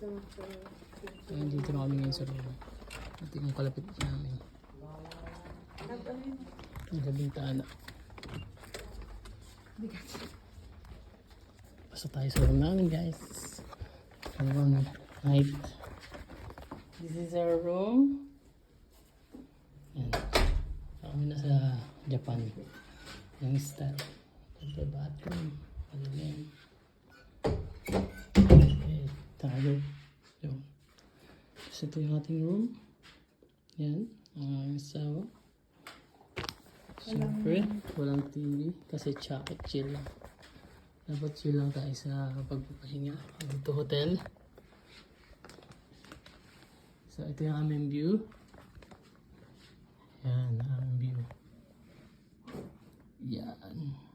Ayan, dito na kami ngayon sa room. Ito yung kalapit namin. Yung sa bintana. Basta tayo sa room namin, guys. Hanggang night. This is our room. Yan. Kami na sa Japan. Yung style. Ito bathroom. Ano yan? Okay, tayo. Yun. So ito yung ating room. Yan. Ang asawa. Siyempre, walang TV. Kasi tsaka chill lang. Dapat chill lang tayo sa pagpapahinga. Dito hotel. So ito yung aming view. Yan, ang aming view. Yan.